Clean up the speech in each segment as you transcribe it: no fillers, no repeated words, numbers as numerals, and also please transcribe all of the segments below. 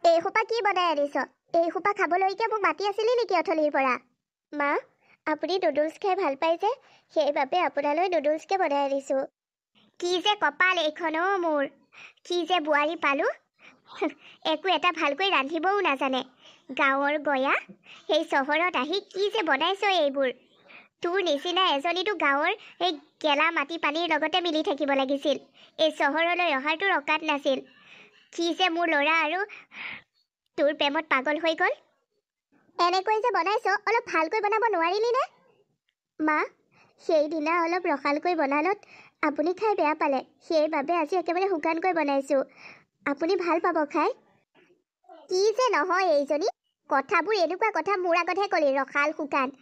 এই সোপা কি বনাই আনিছ? এই সোপা খাবলৈকে মোক মাতি আছিলি নেকি অথলিৰ পৰা? মা, আপুনি নুডলছ খাই ভাল পাই যে, সেইবাবে আপোনালৈ নুডলছকে বনাই আনিছোঁ। কি যে কপাল এইখন অ' মোৰ, কি যে বোৱাৰী পালোঁ। একো এটা ভালকৈ ৰান্ধিবও নাজানে। গাঁৱৰ গয়া, সেই চহৰত আহি কি যে বনাইছ এইবোৰ। তোৰ নিচিনা এজনীতো গাঁৱৰ এই গেলা মাটি পানীৰ লগতে মিলি থাকিব লাগিছিল। এই চহৰলৈ অহাৰ তোৰ অকাত নাছিল। কি যে মোৰ ল'ৰা আৰু তোৰ প্ৰেমত পাগল হৈ গ'ল। এনেকৈ যে বনাইছ, অলপ ভালকৈ বনাব নোৱাৰিলি নে? মা, সেইদিনা অলপ ৰসালকৈ বনালত আপুনি খাই বেয়া পালে, সেইবাবে আজি একেবাৰে শুকানকৈ বনাইছোঁ। আপুনি ভাল পাব খাই। কি যে নহয় এইজনী, কথাবোৰ এনেকুৱা কথা মোৰ আগতহে ক'লি, ৰসাল শুকান।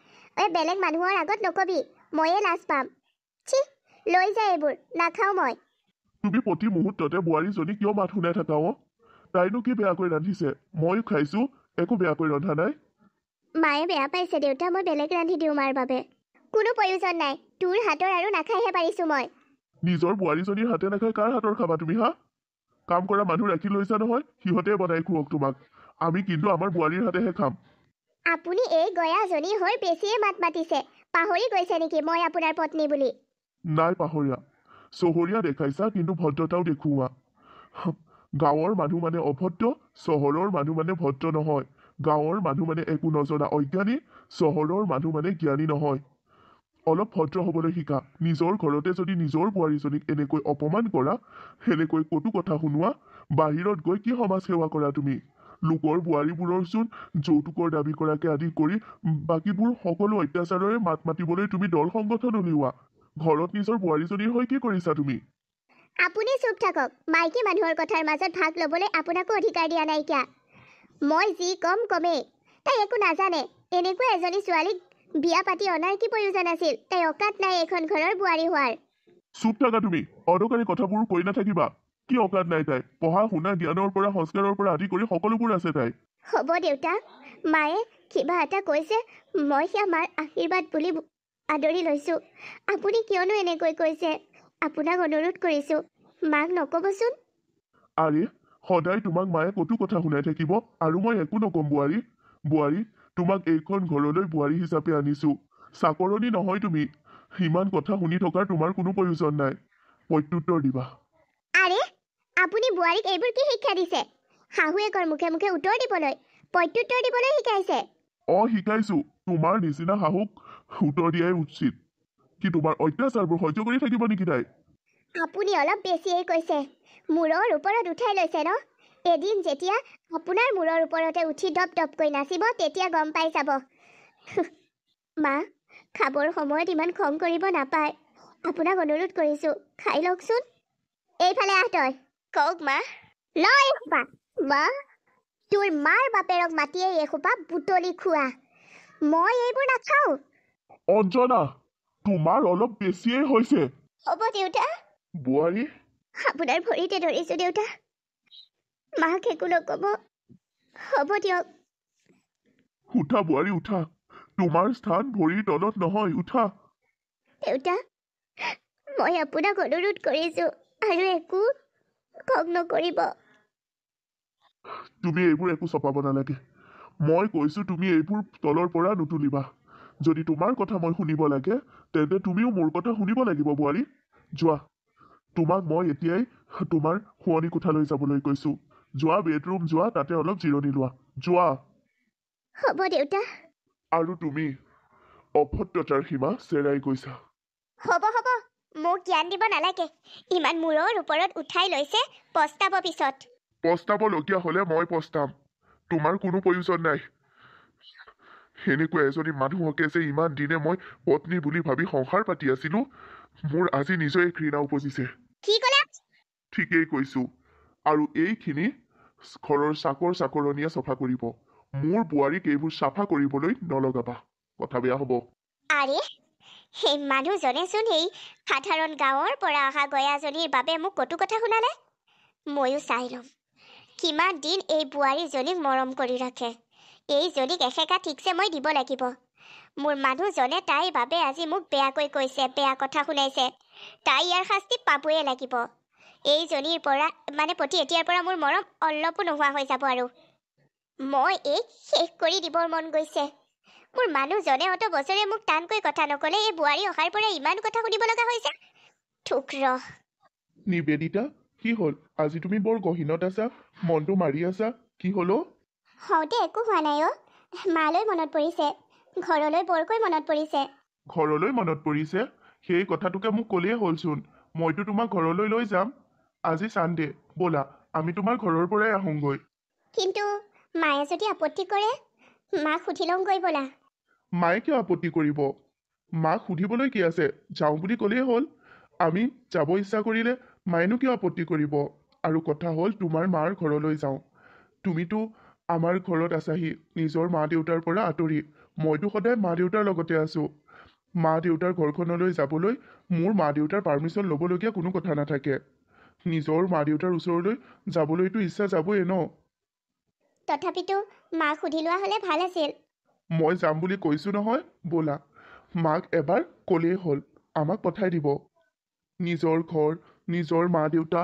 বেলেগ মানুহৰ আগত নকবি, ময়ে লাজ পাম। ছি, লৈ যায় এইবোৰ, নাখাওঁ মই। তুমি প্ৰতি মুহূৰ্ততে বোৱাৰীজনী কিয় মাত শুনাই থাকা অ? তাইনো কি বেয়াকৈ ৰান্ধিছে? ময়ো খাইছোঁ, একো বেয়াকৈ ৰন্ধা নাই। মায়ে বেয়া পাইছে দেউতা, মই বেলেগ ৰান্ধি দিওঁ মাৰ বাবে। কোনো প্ৰয়োজন নাই, তোৰ হাতৰ আৰু নাখাইহে পাৰিছোঁ মই। নিজৰ বোৱাৰীজনীৰ হাতে নাখাই কাৰ হাতৰ খাবা তুমি হা? কাম কৰা মানুহ ৰাখি লৈছা নহয়, সিহঁতে বনাই খুৱাওক তোমাক। আমি কিন্তু আমাৰ বোৱাৰীৰ হাতেহে খাম। আপুনি এই গয়াজনী হৈ বেছিয়ে মাত মাতিছে। পাহৰি গৈছে নেকি মই আপোনাৰ পত্নী বুলি? নাই পাহৰীয়া, চহৰীয়া দেখাইছা কিন্তু ভদ্ৰতাও দেখুওৱা। গাঁৱৰ মানুহ মানে অভদ্ৰ, চহৰৰ মানুহ মানে ভদ্ৰ নহয়। গাঁৱৰ মানুহ মানে একো নজনা অজ্ঞানী, চহৰৰ মানুহ মানে জ্ঞানী নহয়। অলপ ভদ্ৰ হ'বলৈ শিকা। নিজৰ ঘৰতে যদি নিজৰ বোৱাৰীজনীক এনেকৈ অপমান কৰা, সেনেকৈ কটু কথা শুনোৱা, বাহিৰত গৈ কি সমাজ সেৱা কৰা তুমি? লোকৰ বোৱাৰীবোৰৰচোন যৌতুকৰ দাবী কৰাকে আদি কৰি বাকীবোৰ সকলো অত্যাচাৰৰে মাত মাতিবলৈ তুমি দল সংগঠন উলিওৱা। ঘৰত নিজৰ বোৱাৰীজনীৰ হৈ কি কৰিছা তুমি? আপুনি চুপ থাকক। মাইকী মানুহৰ কথাৰ মাজত ভাগ ল'বলৈ আপোনাকো অধিকাৰ দিয়া নাইকিয়া। মই যি কম কমেই। তাই একো নাজানে। এনেকুৱা এজনী ছোৱালীক বিয়া পাতি অনাৰ কি প্ৰয়োজন আছিল? তাই অকাত নাই এইখন ঘৰৰ বোৱাৰী হোৱাৰ। চুপ থাকা তুমি, অদৰকাৰী কথাবোৰ কৈ নাথাকিবা। কি অকাত নাই তাই? পঢ়া শুনা জ্ঞানৰ পৰা সংস্কাৰৰ পৰা আদি কৰি সকলোবোৰ আছে তাই। হ'ব দেউতা, মায়ে কিবা এটা কৈছে, মই সেয়া মাৰ আশীৰ্বাদ বুলি আদৰি লৈছোঁ। আপুনি কিয়নো এনেকৈ কৈছে? আপোনাক অনুৰোধ কৰিছোঁ, মাক নক'বচোন। আৰে, সদায় তোমাক মায়ে কটু কথা শুনাই থাকিব আৰু মই একো নক'ম বোৱাৰী? বোৱাৰী, তোমাক এইখন ঘৰলৈ বোৱাৰী হিচাপে আনিছোঁ। চাকৰণী নহয় তুমি। ইমান কথা শুনি থকাৰ তোমাৰ কোনো প্ৰয়োজন নাই। প্ৰত্যুত্তৰ দিবা। আৰে, আপুনি বোৱাৰীক এইবোৰ কি শিক্ষা দিছে? শাহুৱেকৰ মুখে মুখে উত্তৰ দিবলৈ, প্ৰত্যুত্তৰ দিবলৈ শিকাইছে। শিকাইছো। তোমাৰ নিচিনা শাহুক উত্তৰ দিয়াই উচিত। কি তোমাৰ অত্যাচাৰবোৰ সহ্য কৰি থাকিব নেকি তাই? আপুনি অলপ বেছিয়েই কৈছে। মূৰৰ ওপৰত উঠাই লৈছে ন? এদিন যেতিয়া আপোনাৰ মূৰৰ ওপৰতে উঠি দপ দপকৈ নাচিব, তেতিয়া গম পাই যাব। মা, খাবৰ সময়ত ইমান খং কৰিব নাপায়। আপোনাক অনুৰোধ কৰিছোঁ, খাই লওকচোন। এইফালে আহ তই। কওক মা। লয় এসোপা। মা, তোৰ মাৰ বাপেৰক মাতিয়ে এসোপা বুটলি খোৱা। মই এইবোৰ নাখাওঁ। অঞ্জনা, তোমাৰ অলপ বেছিয়েই হৈছে। হ'ব দেউতা। বোৱাৰী, আপোনাৰ ভৰিতে ধৰিছোঁ দেউতা। মাক একো নক'ব। হ'ব দিয়ক। উঠা বোৱাৰী উঠা। তোমাৰ স্থান ভৰিৰ তলত নহয়, উঠা। দেউতা, মই আপোনাক অনুৰোধ কৰিছোঁ আৰু একো খং নকৰিব। তুমি এইবোৰ একো চপাব নালাগে। মই কৈছোঁ তুমি এইবোৰ তলৰ পৰা নুতুলিবা। যদি তোমাৰ কথা মই শুনিব লাগে, তেন্তে তুমিও মোৰ কথা শুনিব লাগিব বোৱাৰী। যোৱা। তোমাক মই এতিয়াই তোমাৰ শোৱনি কোঠালৈ যাবলৈ কৈছোঁ। যোৱা, বেডৰুম যোৱা, তাতে অলপ জিৰণি লোৱা। যোৱা। হ'ব দেউতা। আৰু তুমি অভদ্ৰতাৰ সীমা চেৰাই গৈছা। হ'ব হ'ব, মোক জ্ঞান দিব নালাগে। ইমান মূৰৰ ওপৰত উঠাই লৈছে, পস্তাব পিছত। পস্তাবলগীয়া হ'লে মই পস্তাম। তোমাৰ কোনো প্ৰয়োজন নাই। সেনেকুৱা এজনী মানুহকে যে ইমান দিনে মই পত্নী বুলি ভাবি সংসাৰ পাতি আছিলো, মোৰ আজি নিজৰে ঘৃণা উপজিছে। কি ক'লে? ঠিকেই কৈছোঁ। আৰু এইখিনি ঘৰৰ চাকৰ চাকৰণীয়ে চফা কৰিব। মোৰ বোৱাৰীক এইবোৰ চাফা কৰিবলৈ নলগাবা, কথা বেয়া হ'ব। আৰে, সেই মানুহজনেচোন সেই সাধাৰণ গাঁৱৰ পৰা অহা গয়াজনীৰ বাবে মোক কটু কথা শুনালে। ময়ো চাই ল'ম কিমান দিন এই বোৱাৰীজনীক মৰম কৰি ৰাখে। এইজনীক এসেকা ঠিকছে মই দিব লাগিব। মোৰ মানুহজনে তাইৰ বাবে আজি মোক বেয়াকৈ কৈছে, বেয়া কথা শুনাইছে। তাই ইয়াৰ শাস্তি পাবয়ে লাগিব। এইজনীৰ পৰা প্ৰতি এতিয়াৰ পৰা মোৰ মৰম অলপো নোহোৱা হৈ যাব আৰু। মই এইক শেষ কৰি দিবৰ মন গৈছে। মোৰ মানুহজনে অত বছৰে মোক টানকৈ কথা নকলে এই বোৱাৰী অহাৰ পৰা ইমান কথা শুনিব লগা হৈছে। থুক ৰ। নিবেদিতা, কি হ'ল? আজি তুমি বৰ গহীনত আছা, মনটো মাৰি আছা, কি হ'ল অ'? হওঁতে একো হোৱা নাই অ'। মালৈ মনত পৰিছে, ঘৰলৈ বৰকৈ মনত পৰিছে। ঘৰলৈ মনত পৰিছে? সেই কথাটোকে মোক ক'লেই হ'লচোন। মইতো তোমাক ঘৰলৈ লৈ যাম। আজি চানডে, ব'লা আমি তোমাৰ ঘৰৰ পৰাই আহোঁগৈ। কিন্তু মায়ে যদি আপত্তি কৰে, মাক সুধি লওঁগৈ ব'লা। মায়ে কিয় আপত্তি কৰিব? মাক সুধিবলৈ কি আছে, যাওঁ বুলি ক'লেই হ'ল। আমি যাব ইচ্ছা কৰিলে মায়েনো কিয় আপত্তি কৰিব? আৰু কথা হ'ল তোমাৰ মাৰ ঘৰলৈ যাওঁ। তুমিতো আমাৰ ঘৰত আছাহি নিজৰ মা দেউতাৰ পৰা আঁতৰি। মইতো সদায় মা দেউতাৰ লগতে আছোঁ। মা দেউতাৰ ঘৰখনলৈ যাবলৈ মোৰ মা দেউতাৰ পাৰ্মিশ্যন ল'বলগীয়া কোনো কথা নাথাকে। নিজৰ মা দেউতাৰ ওচৰলৈ যাবলৈতো ইচ্ছা যাবই ন। তথাপিতো মাক সুধি লোৱা হ'লে ভাল আছিল। মই যাম বুলি কৈছোঁ নহয়, ব'লা। মাক এবাৰ ক'লেই হ'ল, আমাক পঠাই দিব। নিজৰ ঘৰ, নিজৰ মা দেউতা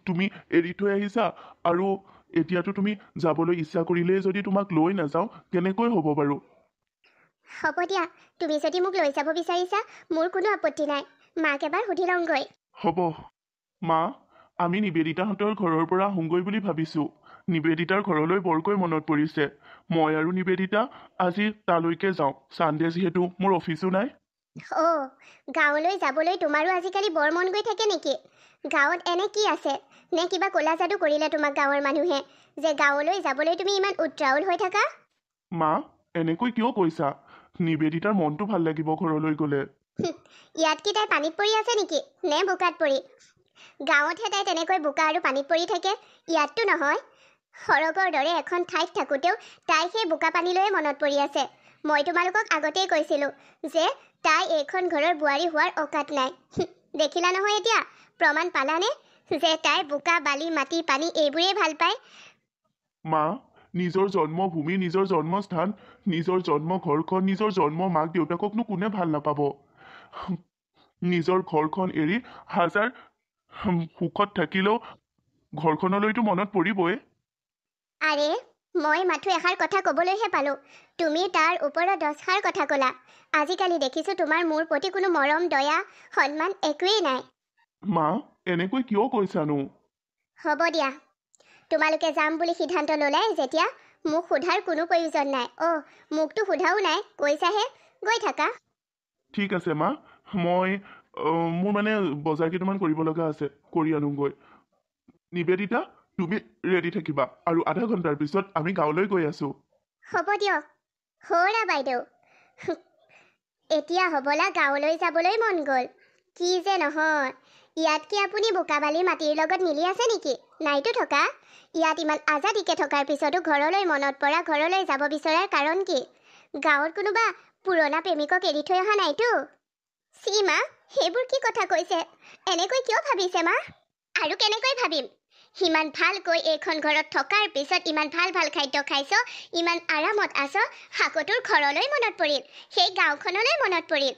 তুমি এৰি থৈ আহিছা, আৰু এতিয়াতো তুমি যাবলৈ ইচ্ছা কৰিলেই যদি তোমাক লৈ নাযাওঁ, কেনেকৈ হ'ব বাৰু? হ'ব দিয়া, তুমি যদি মোক লৈ যাব বিচাৰিছা, মোৰ কোনো আপত্তি নাই। মাক এবাৰ সুধি লওঁগৈ। হ'ব। মা, আমি নিবেদিতাহঁতৰ ঘৰৰ পৰা আহোঁগৈ বুলি ভাবিছোঁ। নিবেদিতাৰ ঘৰলৈ বৰকৈ মনত পৰিছে। মই আৰু নিবেদিতা আজি তালৈকে যাওঁ। চানডে যিহেতু মোৰ অফিচো নাই। অ', গাঁৱলৈ যাবলৈ তোমাৰো আজিকালি বৰ মন গৈ থাকে নেকি? গাঁৱত এনে কি আছে? নে কিবা ক'লা যাদু কৰিলে তোমাক গাঁৱৰ মানুহে, যে গাঁৱলৈ যাবলৈ তুমি ইমান উত্ৰাৱল হৈ থাকা? মা, এনেকৈ কিয় কৈছা? নিবেদিতাৰ মনটো ভাল লাগিব ঘৰলৈ গ'লে। ইয়াত কি তাই পানীত পৰি আছে নেকি, নে বোকাত পৰি? গাঁৱতহে তাই তেনেকৈ বোকা আৰু পানীত পৰি থাকে, ইয়াততো নহয়। সৰগৰ দৰে এখন ঠাইত থাকোঁতেও তাই সেই বোকা পানীলৈয়ে মনত পৰি আছে। মই তোমালোকক আগতেই কৈছিলোঁ যে তাই এইখন ঘৰৰ বোৱাৰী হোৱাৰ অকাত নাই। দেখিলা নহয় এতিয়া, প্ৰমাণ পালানে যে তাই বোকা বালি মাটি পানী এইবোৰেই ভাল পায়? মা, নিজৰ জন্মভূমি, নিজৰ জন্মস্থান, নিজৰ জন্ম ঘৰখন, নিজৰ জন্ম মাক দেউতাককনো কোনে ভাল নাপাব? নিজৰ ঘৰখন এৰি হাজাৰ সুখত থাকিলেও ঘৰখনলৈতো মনত পৰিবই। আৰে, মই মাথো এষাৰ কথা ক'বলৈহে পালোঁ, তুমি তাৰ ওপৰত 10ষাৰ কথা ক'লা। আজিকালি দেখিছোঁ তোমাৰ মোৰ প্ৰতি কোনো মৰম দয়া সন্মান একোৱেই নাই। মা, এনেকৈ কিয় কৈছানো? হ'ব দিয়া, তোমালোকে যাম বুলি সিদ্ধান্ত ল'লাই যেতিয়া, মোক সোধাৰ কোনো প্ৰয়োজন নাই। অ', মোকতো সোধাও নাই, কৈছাহে, গৈ থাকা। ঠিক আছে মা, মই মোৰ মানে বজাৰ কেইটামান কৰিব লগা আছে, কৰি আনোগৈ। নিবেদিতা, তুমি ৰেডি থাকিবা, আৰু আধা ঘণ্টাৰ পিছত আমি গাঁৱলৈ গৈ আছোঁ। হ'ব দিয়ক, সৌৰা বাইদেউ। এতিয়া হ'বলা গাঁৱলৈ যাবলৈ মন গ'ল। কি যে নহয়, ইয়াত কি আপুনি বোকা বালি মাটিৰ লগত মিলি আছে নেকি? নাইতো থকা। ইয়াত ইমান আজাদিকে থকাৰ পিছতো ঘৰলৈ মনত পৰা, ঘৰলৈ যাব বিচৰাৰ কাৰণ কি? গাঁৱত কোনোবা পুৰণা প্ৰেমিকক এৰি থৈ অহা নাইতো? চি মা, সেইবোৰ কি কথা কৈছে? এনেকৈ কিয় ভাবিছে মা? আৰু কেনেকৈ ভাবিম? ইমান ভালকৈ এইখন ঘৰত থকাৰ পিছত ইমান ভাল ভাল খাদ্য খাইছ, ইমান আৰামত আছ, হাকটোৰ ঘৰলৈ মনত পৰিল, সেই গাঁওখনলৈ মনত পৰিল।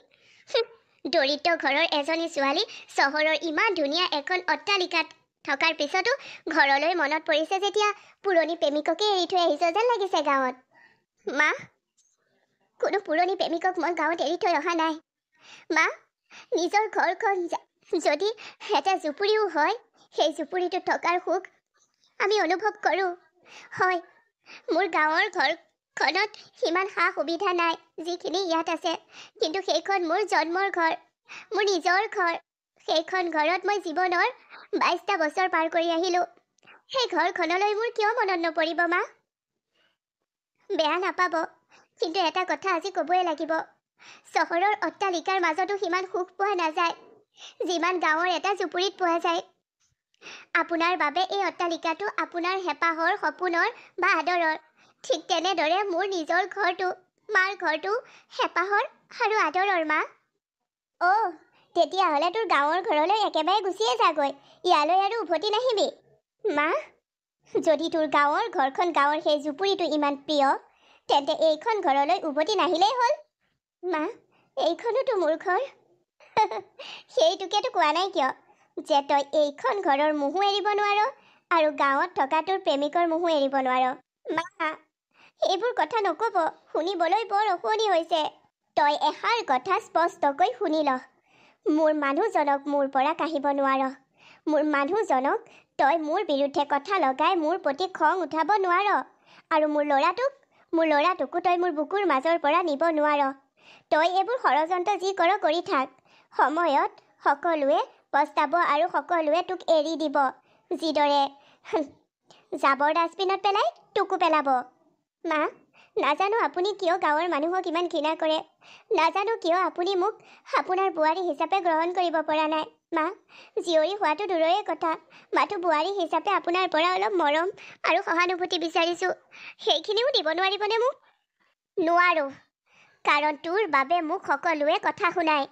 দৰিদ্ৰ ঘৰৰ এজনী ছোৱালী চহৰৰ ইমান ধুনীয়া এখন অট্টালিকাত থকাৰ পিছতো ঘৰলৈ মনত পৰিছে যেতিয়া পুৰণি প্ৰেমিককে এৰি থৈ আহিছ যেন লাগিছে গাঁৱত। মা, কোনো পুৰণি প্ৰেমিকক মই গাঁৱত এৰি থৈ অহা নাই। মা, নিজৰ ঘৰখন যদি এটা জুপুৰিও হয়, সেই জুপুৰিটোত থকাৰ সুখ আমি অনুভৱ কৰোঁ। হয়, মোৰ গাঁৱৰ ঘৰখনত সিমান সা সুবিধা নাই যিখিনি ইয়াত আছে, কিন্তু সেইখন মোৰ জন্মৰ ঘৰ, মোৰ নিজৰ ঘৰ। সেইখন ঘৰত মই জীৱনৰ 22টা বছৰ পাৰ কৰি আহিলোঁ। সেই ঘৰখনলৈ মোৰ কিয় মনত নপৰিব মা? বেয়া নাপাব, কিন্তু এটা কথা আজি ক'বই লাগিব। চহৰৰ অট্টালিকাৰ মাজতো সিমান সুখ পোৱা নাযায়, যিমান গাঁৱৰ এটা জুপুৰিত পোৱা যায়। আপোনাৰ বাবে এই অট্টালিকাটো আপোনাৰ হেঁপাহৰ, সপোনৰ বা আদৰৰ। ঠিক তেনেদৰে মোৰ নিজৰ ঘৰটো, মাৰ ঘৰটো হেঁপাহৰ আৰু আদৰৰ মা। অ', তেতিয়াহ'লে তোৰ গাঁৱৰ ঘৰলৈ একেবাৰে গুচিয়ে যাগৈ, ইয়ালৈ আৰু উভতি নাহিবি। মা, যদি তোৰ গাঁৱৰ ঘৰখন, গাঁৱৰ সেই জুপুৰিটো ইমান প্ৰিয়, তেন্তে এইখন ঘৰলৈ উভতি নাহিলেই হ'ল। মা, এইখনোতো মোৰ ঘৰ। সেইটোকেতো কোৱা নাই কিয়, যে তই এইখন ঘৰৰ মোহো এৰিব নোৱাৰ আৰু গাঁৱত থকা তোৰ প্ৰেমিকৰ মোহো এৰিব নোৱাৰ। মা, এইবোৰ কথা নক'ব, শুনিবলৈ বৰ অশুৱনি হৈছে। তই এষাৰ কথা স্পষ্টকৈ শুনি ল। মোৰ মানুহজনক মোৰ পৰা কাঢ়িব নোৱাৰ। মোৰ মানুহজনক তই মোৰ বিৰুদ্ধে কথা লগাই মোৰ প্ৰতি খং উঠাব নোৱাৰ। আৰু মোৰ ল'ৰাটোকো তই মোৰ বুকুৰ মাজৰ পৰা নিব নোৱাৰ। তই এইবোৰ ষড়যন্ত্ৰ যি কৰ কৰি থাক। সময়ত সকলোৱে পস্তাব আৰু সকলোৱে তোক এৰি দিব, যিদৰে জাবৰ ডাষ্টবিনত পেলাই তোকো পেলাব। মা, নাজানো আপুনি কিয় গাঁৱৰ মানুহক ইমান ঘৃণা কৰে। নাজানো কিয় আপুনি মোক আপোনাৰ বোৱাৰী হিচাপে গ্ৰহণ কৰিব পৰা নাই। মা, জীয়ৰী হোৱাটো দূৰৰে কথা, মাথো বোৱাৰী হিচাপে আপোনাৰ পৰা অলপ মৰম আৰু সহানুভূতি বিচাৰিছোঁ। সেইখিনিও দিব নোৱাৰিবনে মোক? নোৱাৰো, কাৰণ তোৰ বাবে মোক সকলোৱে কথা শুনায়।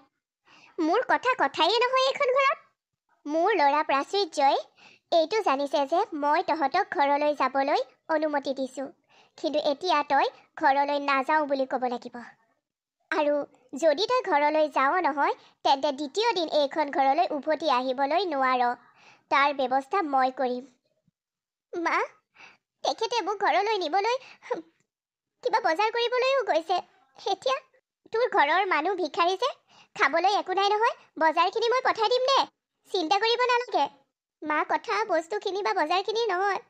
মোৰ কথায়ে নহয় এইখন ঘৰত। মোৰ ল'ৰা প্ৰাচুৰ্যই এইটো জানিছে যে মই তহঁতক ঘৰলৈ যাবলৈ অনুমতি দিছোঁ, কিন্তু এতিয়া তই ঘৰলৈ নাযাওঁ বুলি ক'ব লাগিব। আৰু যদি তই ঘৰলৈ যাৱ নহয়, তেন্তে দ্বিতীয় দিন এইখন ঘৰলৈ উভতি আহিবলৈ নোৱাৰ। তাৰ ব্যৱস্থা মই কৰিম। মা, তেখেতে মোক ঘৰলৈ নিবলৈ কিবা বজাৰ কৰিবলৈও গৈছে। এতিয়া তোৰ ঘৰৰ মানুহ ভিখাৰী যে, খাবলৈ একো নাই নহয়, বজাৰখিনি মই পঠাই দিম দে, চিন্তা কৰিব নালাগে। মা, কথা বস্তুখিনি বা বজাৰখিনি নহয়,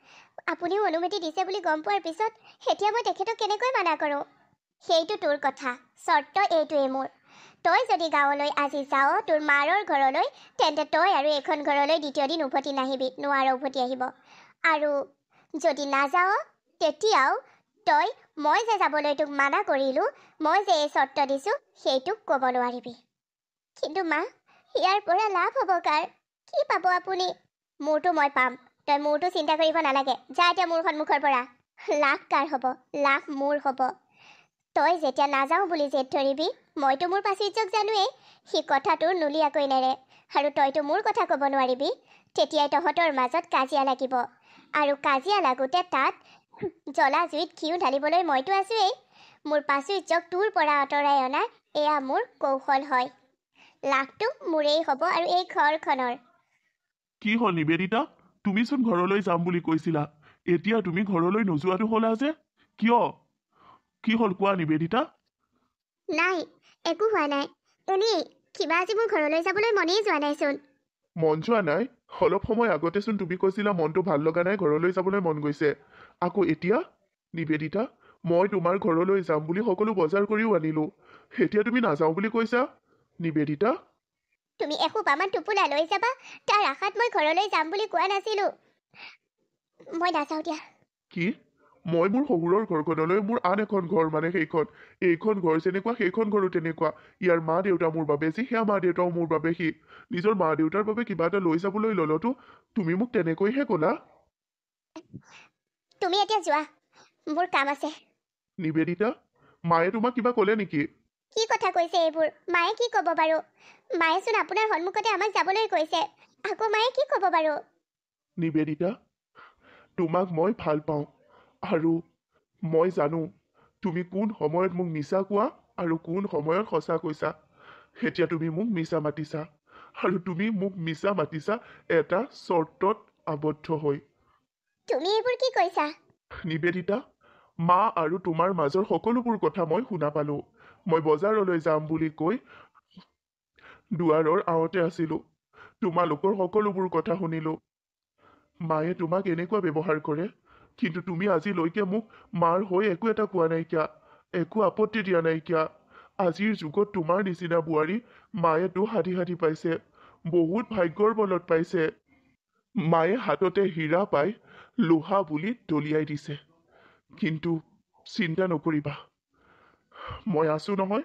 আপুনিও অনুমতি দিছে বুলি গম পোৱাৰ পিছত এতিয়া মই তেখেতক কেনেকৈ মানা কৰোঁ? সেইটো তোৰ কথা, চৰ্ত এইটোৱেই মোৰ। তই যদি গাঁৱলৈ আজি যাৱ তোৰ মাৰৰ ঘৰলৈ, তেন্তে তই আৰু এইখন ঘৰলৈ দ্বিতীয় দিন উভতি নাহিবি, নোৱাৰ উভতি আহিব। আৰু যদি নাযাৱ, তেতিয়াও তই মই যে যাবলৈ তোক মানা কৰিলোঁ, মই যে এই চৰ্ত দিছোঁ, সেইটোক ক'ব নোৱাৰিবি। কিন্তু মা, ইয়াৰ পৰা লাভ হ'ব কাৰ? কি পাব আপুনি? মোৰটো মই পাম, তই মোৰটো চিন্তা কৰিব নালাগে। যা এতিয়া মোৰ সন্মুখৰ পৰা। লাভ কাৰ হ'ব? লাভ মোৰ হ'ব। তই যেতিয়া নাযাওঁ বুলি জেদ ধৰিবি, মইতো মোৰ প্ৰাচুৰ্যক জানোৱেই, সি কথাটোৰ নুলিয়াকৈ নেৰে। আৰু তইতো মোৰ কথা ক'ব নোৱাৰিবি, তেতিয়াই তহঁতৰ মাজত কাজিয়া লাগিব। আৰু কাজিয়া লাগোতে তাত জ্বলা জুইত ঘিউ ঢালিবলৈ মইতো আছোৱেই। মোৰ প্ৰাচুৰ্যক তোৰ পৰা আঁতৰাই অনা এয়া মোৰ কৌশল হয়। লাভটো মোৰেই হ'ব আৰু এই ঘৰখনৰ। কি হ'ল নিবেদিতা? তুমিচোন ঘৰলৈ যাম বুলি কৈছিলা, এতিয়া তুমি ঘৰলৈ নোযোৱাটো হ'লা যে? কিয়? কি হ'ল কোৱা নিবেদিতা? নাই, একো হোৱা নাই। এনেই কিবা আজি মোৰ ঘৰলৈ যাবলৈ মনেই যোৱা নাইচোন। মন যোৱা নাই? অলপ সময় আগতেচোন তুমি কৈছিলা মনটো ভাল লগা নাই, ঘৰলৈ যাবলৈ মন গৈছে। আকৌ এতিয়া? নিবেদিতা, মই তোমাৰ ঘৰলৈ যাম বুলি সকলো বজাৰ কৰিও আনিলো, এতিয়া তুমি নাযাওঁ বুলি কৈছা? নিবেদিতা, তুমি এসোপামান টোপোলা লৈ যাবা, তাৰ আশাত মই ঘৰলৈ যাম বুলি কোৱা নাছিলোঁ। মই নাযাওঁ দিয়া। কি? মই মোৰ শহুৰৰ ঘৰখনলৈ, মোৰ আন এখন ঘৰ মানে সেইখন, এইখন ঘৰ যেনেকুৱা সেইখন ঘৰো তেনেকুৱা। ইয়াৰ মা দেউতা মোৰ বাবে যি, সেয়া মা দেউতাও মোৰ বাবে সি। নিজৰ মা দেউতাৰ বাবে কিবা এটা লৈ যাবলৈ ল'লতো তুমি মোক তেনেকৈহে ক'লা? তুমি এতিয়া যোৱা, মোৰ কাম আছে। নিবেদিতা, মায়ে তোমাক কিবা ক'লে নেকি? কি কথা কৈছে এইবোৰ? মায়ে কি ক'ব বাৰু? মায়েচোন আপোনাৰ সন্মুখতে আমাক যাবলৈ কৈছে, আকৌ মায়ে কি ক'ব বাৰু? নিবেদিতা, তোমাক মই ভাল পাওঁ আৰু মই জানো তুমি কোন সময়ত মোক মিছা কোৱা আৰু কোন সময়ত সঁচা কৈছা। এতিয়া তুমি মোক মিছা মাতিছা আৰু তুমি মোক মিছা মাতিছা এটা চৰ্তত আবদ্ধ হৈ। তুমি এইবোৰ কি কৈছা? নিবেদিতা, মা আৰু তোমাৰ মাজৰ সকলোবোৰ কথা মই শুনা পালো। মই বজাৰলৈ যাম বুলি কৈ দুৱাৰৰ আঁৰতে আছিলো, তোমালোকৰ সকলোবোৰ কথা শুনিলো। মায়ে তোমাক এনেকুৱা ব্যৱহাৰ কৰে, কিন্তু তুমি আজিলৈকে মোক মাৰ হৈ একো এটা কোৱা নাইকিয়া, একো আপত্তি দিয়া নাইকিয়া। আজিৰ যুগত তোমাৰ নিচিনা বোৱাৰী মায়েতো সাধি পাইছে, বহুত ভাগ্যৰ বলত পাইছে। মায়ে হাততে হীৰা পাই লোহা বুলি দলিয়াই দিছে, কিন্তু চিন্তা নকৰিবা, মই আছো নহয়।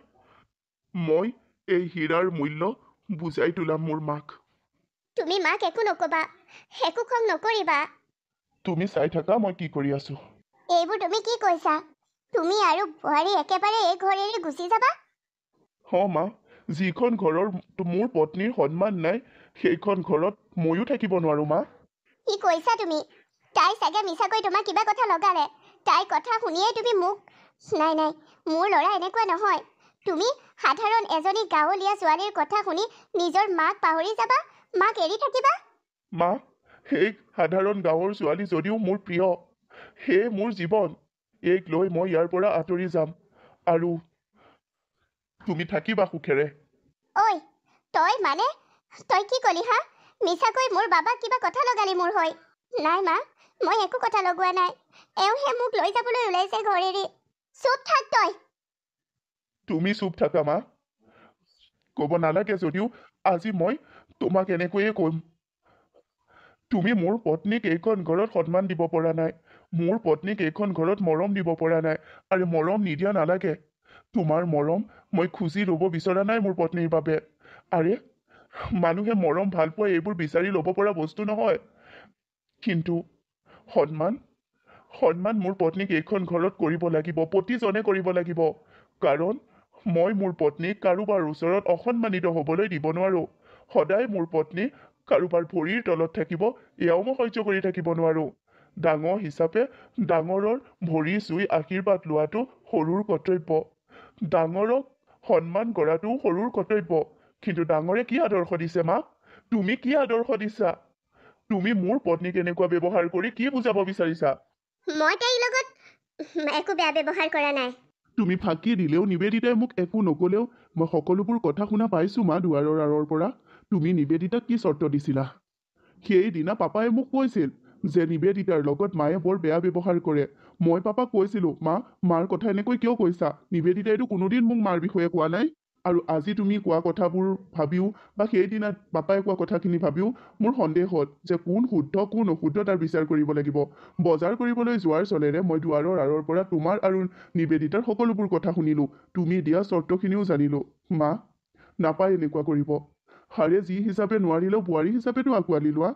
মই এই হীৰাৰ মূল্য বুজাই তোলাম মোৰ মাক। তুমি মাক একো নক'বা, একো খং নকৰিবা। তুমি চাই থাকা মই কি কৰি আছো। এইবোৰ তুমি কি কৈছা? তুমি আৰু বোৱাৰী একেবাৰে এই ঘৰ এৰি গুচি যাবা? মা, যিখন ঘৰৰ মোৰ পত্নীৰ সন্মান নাই, সেইখন ঘৰত ময়ো থাকিব নোৱাৰো মা। কি কৈছা তুমি? তাই চাগে মিছাকৈ তোমাক কিবা কথা লগালে, তাইৰ কথা শুনিয়েই তুমি মোক। নাই, মোৰ ল'ৰা এনেকুৱা নহয়। তুমি সাধাৰণ এজনী গাঁৱলীয়া ছোৱালীৰ কথা শুনি নিজৰ মাক পাহৰি যাবা, মাক এৰি থাকিবা? মা, সেই সাধাৰণ গাঁৱৰ ছোৱালী যদিও মোৰ প্ৰিয়, হে মোৰ জীৱন, এইক লৈ মই ইয়াৰ পৰা আঁতৰি যাম আৰু তুমি থাকিবা সুখেৰে। ঐ তই কি কলি হা? মিছাকৈ মোৰ বাবাক কিবা কথা লগালি মোৰ হৈ। নাই মা, মই একো কথা লগোৱা নাই। এওঁহে মোক লৈ যাবলৈ ওলাইছে ঘৰ এৰি। চুপ থাক তই। তুমি চুপ থাকা মা। ক'ব নালাগে যদিও আজি মই তোমাক এনেকৈয়ে ক'ম। তুমি মোৰ পত্নীক এইখন ঘৰত সন্মান দিব পৰা নাই, মোৰ পত্নীক এইখন ঘৰত মৰম দিব পৰা নাই, আৰু মৰম নিদিয়া নালাগে। তোমাৰ মৰম মই খুজি ল'ব বিচৰা নাই মোৰ পত্নীৰ বাবে। আৰে মানুহে মৰম ভাল পোৱা এইবোৰ বিচাৰি ল'ব পৰা বস্তু নহয়, কিন্তু সন্মান মোৰ পত্নীক এইখন ঘৰত কৰিব লাগিব, প্ৰতিজনে কৰিব লাগিব। কাৰণ মই মোৰ পত্নীক কাৰোবাৰ ওচৰত অসন্মানিত হ'বলৈ দিব নোৱাৰো। সদায় মোৰ পত্নী কাৰোবাৰ ভৰিৰ তলত থাকিব, এয়াও মই সহ্য কৰি থাকিব নোৱাৰো। ডাঙৰ হিচাপে ডাঙৰৰ ভৰি চুই আশীৰ্বাদ লোৱাটো সৰুৰ কৰ্তব্য, ডাঙৰক সন্মান কৰাটো সৰুৰ কৰ্তব্য। কিন্তু ডাঙৰে কি আদৰ্শ দিছে মা? তুমি কি আদৰ্শ দিছা? তুমি মোৰ পত্নীক এনেকুৱা ব্যৱহাৰ কৰি কি বুজাব বিচাৰিছা? মই তাইৰ লগত একো বেয়া ব্যৱহাৰ কৰা নাই। তুমি ফাঁকি দিলেও, নিবেদিতাই মোক একো নকলেও মই সকলোবোৰ কথা শুনা পাইছো মা দুৱাৰৰ আঁৰৰ পৰা। তুমি নিবেদিতাক কি চৰ্ত দিছিলা? সেইদিনা পাপাই মোক কৈছিল যে নিবেদিতাৰ লগত মায়ে বৰ বেয়া ব্যৱহাৰ কৰে। মই পাপাক কৈছিলো, মাৰ কথা এনেকৈ কিয় কৈছা? নিবেদিতাইতো কোনোদিন মোক মাৰ বিষয়ে কোৱা নাই। আৰু আজি তুমি কোৱা কথাবোৰ ভাবিও বা সেইদিনা পাপাই কোৱা কথাখিনি ভাবিও মোৰ সন্দেহ হ'ল যে কোন শুদ্ধ কোন অশুদ্ধ তাৰ বিচাৰ কৰিব লাগিব। বজাৰ কৰিবলৈ যোৱাৰ চলেৰে মই দুৱাৰৰ আঁৰৰ পৰা তোমাৰ আৰু নিবেদিতাৰ সকলোবোৰ কথা শুনিলো, তুমি দিয়া চৰ্তখিনিও জানিলো। মা, নাপায় এনেকুৱা কৰিব। হাৰে যি হিচাপে নোৱাৰিলেও বোৱাৰী হিচাপেতো আঁকোৱালি লোৱা।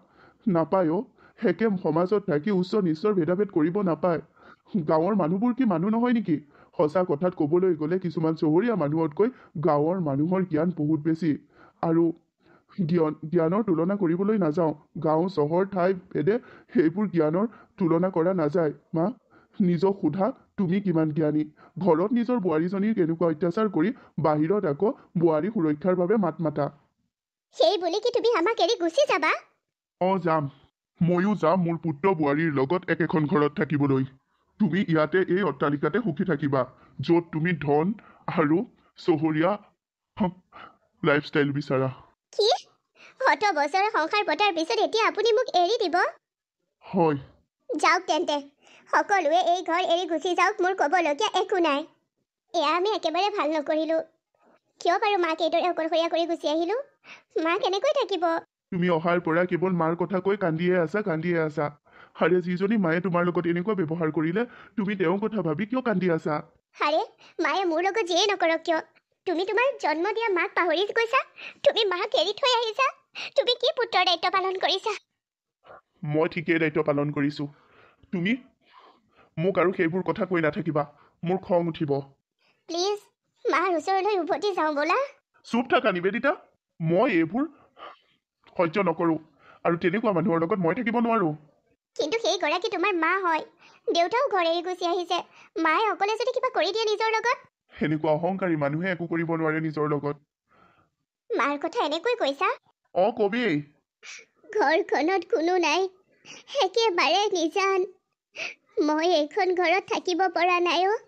নাপায় হেকে সমাজত থাকি উচ্চ নিচ্চৰ ভেদাভেদ কৰিব নাপায়। গাঁৱৰ মানুহবোৰ কি মানুহ নহয় নেকি? সঁচা কথাত ক'বলৈ গ'লে কিছুমান চহৰীয়া মানুহতকৈ গাঁৱৰ মানুহৰ জ্ঞান বহুত বেছি। আৰু জ্ঞানৰ তুলনা কৰিবলৈ নাযাওঁ, গাঁও চহৰ ঠাই ভেদে সেইবোৰ জ্ঞানৰ তুলনা কৰা নাযায়। মা, নিজক সোধা তুমি কিমান জ্ঞানী? ঘৰত নিজৰ বোৱাৰীজনীৰ কেনেকুৱা অত্যাচাৰ কৰি বাহিৰত আকৌ বোৱাৰী সুৰক্ষাৰ বাবে মাত মাতা। সেই বুলি কি তুমি আমাক এৰি গুচি যাবা? যাম। ময়ো যাম মোৰ পুত্ৰ বোৱাৰীৰ লগত একেখন ঘৰত থাকিবলৈ। তুমি ইয়াতে এই অট্টালিকাতে সুখী থাকিবা, য'ত তুমি ধন আৰু চহৰীয়া লাইফষ্টাইল বিচাৰা। কি? 100 বছৰৰ সংসাৰ পতাৰ পিছত এতিয়া আপুনি মোক এৰি দিব? হয়। যাওক তেন্তে, সকলোৱে এই ঘৰ এৰি গুচি যাওক, মোৰ ক'বলগীয়া একো নাই। এয়া আমি একেবাৰে ভাল নকৰিলো। কিয় বাৰু মাক এইদৰে অকলশৰীয়া কৰি গুচি আহিলো? মা কেনেকৈ থাকিব? তুমি অহাৰ পৰা কেৱল মাৰ কথা কৈ কান্দিয়ে আছা। হাৰে যিজনী মায়ে তোমাৰ লগত এনেকুৱা ব্যৱহাৰ কৰিলে, তুমি তেওঁৰ কথা ভাবি কিয় কান্দি আছা? হাৰে মায়ে মোৰ লগত যিয়ে নকৰক কিয়, তুমি তোমাৰ জন্ম দিয়া মাক পাহৰি গৈছা? তুমি মাক এৰি থৈ আহিছা? তুমি কি পুত্ৰৰ দায়িত্ব পালন কৰিছা? মই ঠিকেই দায়িত্ব পালন কৰিছো। তুমি মোক আৰু সেইবোৰ কথা কৈ নাথাকিবা, মোৰ খং উঠিব। প্লিজ মাৰ ওচৰলৈ উভতি যাওঁ ব'লা। চুপ থাকা নিবেদিতা, মই এইবোৰ সহ্য নকৰো, আৰু তেনেকুৱা মানুহৰ লগত মই থাকিব নোৱাৰো। কিন্তু সেই গৰাকী তোমাৰ মা হয়, দেউতাও ঘৰ এৰি গুচি আহিছে, মায়ে অকলে যদি কিবা কৰি দিয়ে নিজৰ লগত? সেনেকুৱা অহংকাৰী মানুহে একো কৰিব নোৱাৰে নিজৰ লগত। মাৰ কথা এনেকৈ কৈছা? কবিয়েই। ঘৰখনত কোনো নাই, একেবাৰে নিজান। মই এইখন ঘৰত থাকিব পৰা নাই অ'।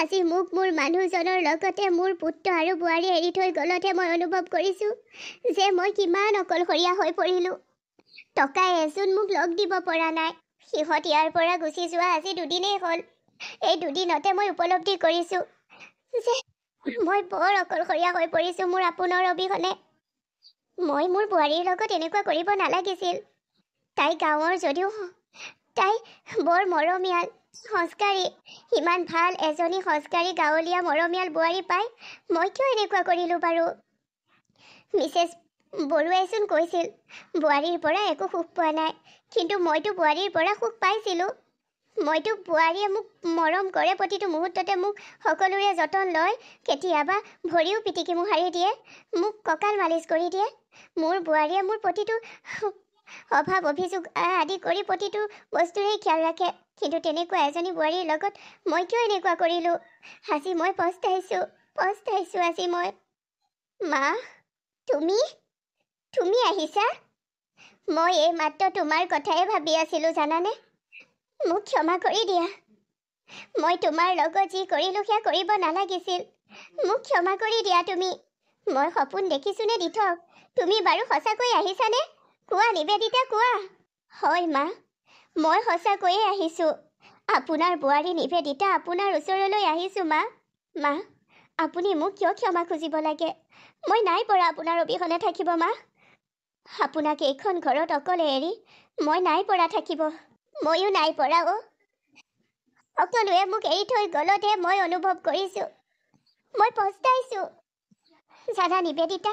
আজি মোক মোৰ মানুহজনৰ লগতে মোৰ পুত্ৰ আৰু বোৱাৰী এৰি থৈ গ'লতহে মই অনুভৱ কৰিছোঁ যে মই কিমান অকলশৰীয়া হৈ পৰিলোঁ। টকাই এচোন মোক লগ দিব পৰা নাই। সিহঁত ইয়াৰ পৰা গুচি যোৱা আজি 2 দিনেই হ'ল। এই 2 দিনতে মই উপলব্ধি কৰিছোঁ যে মই বৰ অকলশৰীয়া হৈ পৰিছোঁ মোৰ আপোনৰ অবিহনে। মই মোৰ বোৱাৰীৰ লগত এনেকুৱা কৰিব নালাগিছিল। তাই গাঁৱৰ যদিও তাই বৰ মৰমীয়াল, সংস্কাৰী। ইমান ভাল এজনী সংস্কাৰী গাঁৱলীয়া মৰমীয়াল বোৱাৰী পাই মই কিয় এনেকুৱা কৰিলোঁ বাৰু? মিছেছ বৰুৱাইচোন কৈছিল বোৱাৰীৰ পৰা একো সুখ পোৱা নাই, কিন্তু মইতো বোৱাৰীৰ পৰা সুখ পাইছিলোঁ। মইতো বোৱাৰীয়ে মোক মৰম কৰে, প্ৰতিটো মুহূৰ্ততে মোক সকলোৰে যতন লয়, কেতিয়াবা ভৰিও পিটিকি মোহাৰি দিয়ে, মোক কঁকাল মালিচ কৰি দিয়ে। মোৰ বোৱাৰীয়ে মোৰ প্ৰতিটো অভাৱ অভিযোগ আদি কৰি প্ৰতিটো বস্তুৰে খিয়াল ৰাখে। কিন্তু তেনেকুৱা এজনী বোৱাৰীৰ লগত মই কিয় এনেকুৱা কৰিলোঁ? আজি মই পস্তাইছোঁ আজি মই। মা, তুমি আহিছা? মই এইমাত্ৰ তোমাৰ কথাই ভাবি আছিলোঁ জানানে? মোক ক্ষমা কৰি দিয়া। মই তোমাৰ লগত যি কৰিলোঁ সেয়া কৰিব নালাগিছিল। মোক ক্ষমা কৰি দিয়া তুমি। মই সপোন দেখিছোঁ নে দিঠক? তুমি বাৰু সঁচাকৈ আহিছানে? কোৱা নিবেদিতা, কোৱা। হয় মা, মই সঁচাকৈয়ে আহিছোঁ। আপোনাৰ বোৱাৰী নিবেদিতা আপোনাৰ ওচৰলৈ আহিছোঁ মা। মা, আপুনি মোক কিয় ক্ষমা খুজিব লাগে? মই নাই পৰা আপোনাৰ অবিহনে থাকিব মা। আপোনাক এইখন ঘৰত অকলে এৰি মই নাই পৰা থাকিব। ময়ো নাই পৰা অ'। সকলোৱে মোক এৰি থৈ গ'লতহে মই অনুভৱ কৰিছোঁ। মই পস্তাইছোঁ। জানা নিবেদিতা,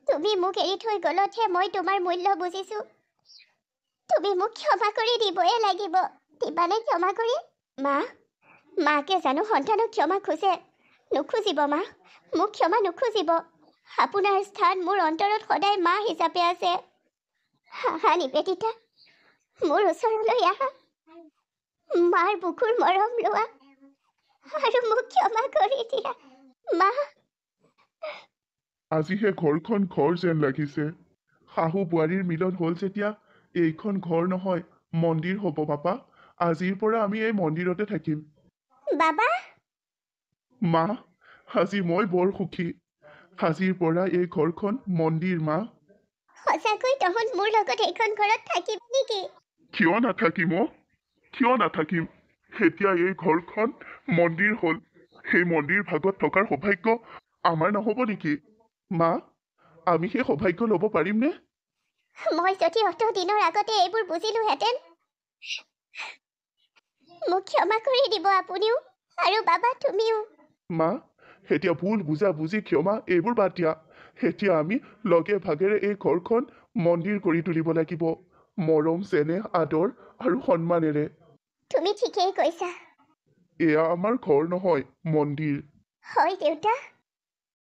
তুমি মোক এৰি থৈ গ'লতহে মই তোমাৰ মূল্য বুজিছোঁ। তুমি মোক ক্ষমা কৰি দিবই লাগিব। দিবানে ক্ষমা কৰি? মা, মাকে জানো সন্তানক ক্ষমা খোজে? নুখুজিব মা, মোক ক্ষমা নুখুজিব। আপোনাৰ স্থান মোৰ অন্তৰত সদায় মা হিচাপে আছে। আহা নিবেদিতা, মোৰ ওচৰলৈ আহা। মাৰ বুকুৰ মৰম লোৱা আৰু মোক ক্ষমা কৰি দিয়া মা। আজিহে ঘৰখন ঘৰ যেন লাগিছে। শাহু বোৱাৰীৰ মিলন হ'ল যেতিয়া এইখন ঘৰ নহয় মন্দিৰ হ'ব পাপা। আজিৰ পৰা আমি এই মন্দিৰতে থাকিম। বাবা, মা, আজি মই বৰ সুখী। আজিৰ পৰা এই ঘৰখন মন্দিৰ মা। সঁচাকৈ তহঁত মোৰ লগত এইখন ঘৰত থাকিবি নেকি? কিয় নাথাকিম অ'? কিয় নাথাকিম? এতিয়া এই ঘৰখন মন্দিৰ হ'ল। সেই মন্দিৰ ভাগত থকাৰ সৌভাগ্য আমাৰ নহ'ব নেকি? মা, আমি সেই সৌভাগ্য ল'ব পাৰিমনে? মই যদি অত দিনৰ আগতে এইবোৰ বুজিলোহেঁতেন। মোক ক্ষমা কৰি দিব আপুনিও, আৰু বাবা তুমিও। মা, এতিয়া ভুল বুজা বুজি ক্ষমা এইবোৰ বাদ দিয়া। এতিয়া আমি লগে ভাগেৰে এই ঘৰখন মন্দিৰ কৰি তুলিব লাগিব। মৰম, চেনেহ, আদৰ আৰু সন্মানেৰে। তুমি ঠিকেই কৈছা। এয়া আমাৰ ঘৰ নহয়, মন্দিৰ। হয় দেউতা।